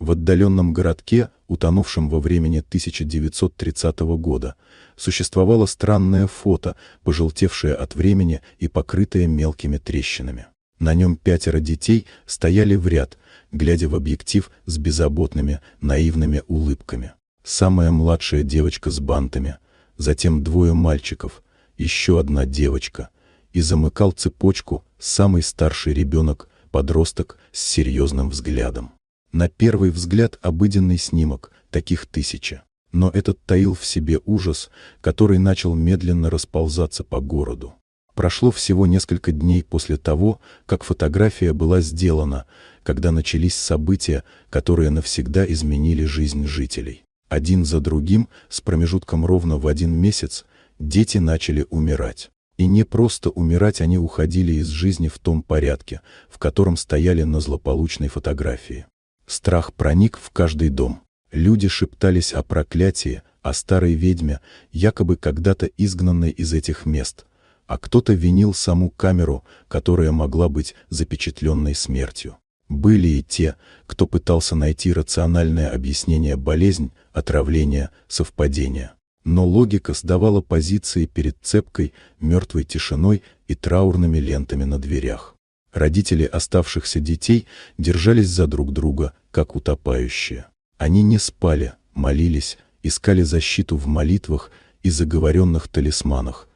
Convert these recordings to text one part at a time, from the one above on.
В отдаленном городке, утонувшем во времени 1930 года, существовало странное фото, пожелтевшее от времени и покрытое мелкими трещинами. На нем 5 детей стояли в ряд, глядя в объектив с беззаботными, наивными улыбками. Самая младшая девочка с бантами, затем 2 мальчиков, еще 1 девочка, и замыкал цепочку самый старший ребенок, подросток с серьезным взглядом. На первый взгляд обыденный снимок, таких 1000. Но этот таил в себе ужас, который начал медленно расползаться по городу. Прошло всего несколько дней после того, как фотография была сделана, когда начались события, которые навсегда изменили жизнь жителей. Один за другим, с промежутком ровно в 1 месяц, дети начали умирать. И не просто умирать, они уходили из жизни в том порядке, в котором стояли на злополучной фотографии. Страх проник в каждый дом. Люди шептались о проклятии, о старой ведьме, якобы когда-то изгнанной из этих мест, а кто-то винил саму камеру, которая могла быть запечатленной смертью. Были и те, кто пытался найти рациональное объяснение болезнь, отравления, совпадения. Но логика сдавала позиции перед цепкой, мертвой тишиной и траурными лентами на дверях. Родители оставшихся детей держались за друг друга, как утопающие. Они не спали, молились, искали защиту в молитвах и заговоренных талисманах,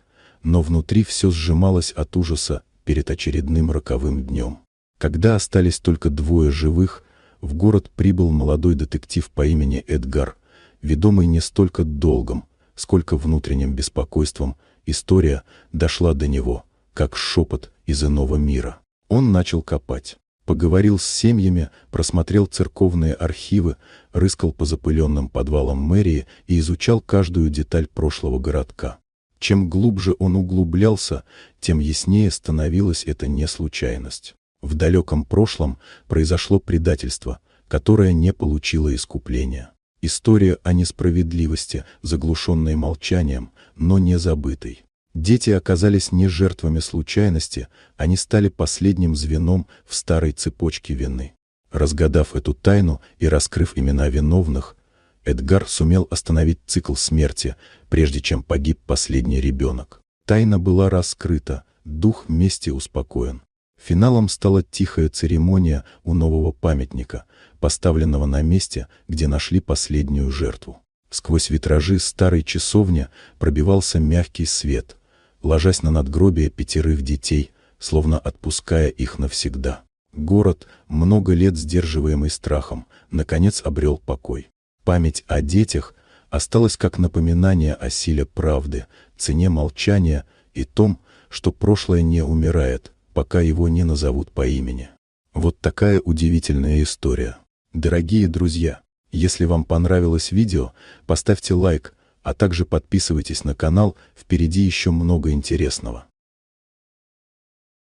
но внутри все сжималось от ужаса перед очередным роковым днем. Когда остались только 2 живых, в город прибыл молодой детектив по имени Эдгар, ведомый не столько долгом, сколько внутренним беспокойством. История дошла до него, как шепот из иного мира. Он начал копать. Поговорил с семьями, просмотрел церковные архивы, рыскал по запыленным подвалам мэрии и изучал каждую деталь прошлого городка. Чем глубже он углублялся, тем яснее становилась эта не случайность. В далеком прошлом произошло предательство, которое не получило искупления. История о несправедливости, заглушенной молчанием, но не забытой. Дети оказались не жертвами случайности, они стали последним звеном в старой цепочке вины. Разгадав эту тайну и раскрыв имена виновных, Эдгар сумел остановить цикл смерти, прежде чем погиб последний ребенок. Тайна была раскрыта, дух мести успокоен. Финалом стала тихая церемония у нового памятника, поставленного на месте, где нашли последнюю жертву. Сквозь витражи старой часовни пробивался мягкий свет, ложась на надгробие 5 детей, словно отпуская их навсегда. Город, много лет сдерживаемый страхом, наконец обрел покой. Память о детях осталась как напоминание о силе правды, цене молчания и том, что прошлое не умирает, пока его не назовут по имени. Вот такая удивительная история. Дорогие друзья, если вам понравилось видео, поставьте лайк, а также подписывайтесь на канал, впереди еще много интересного.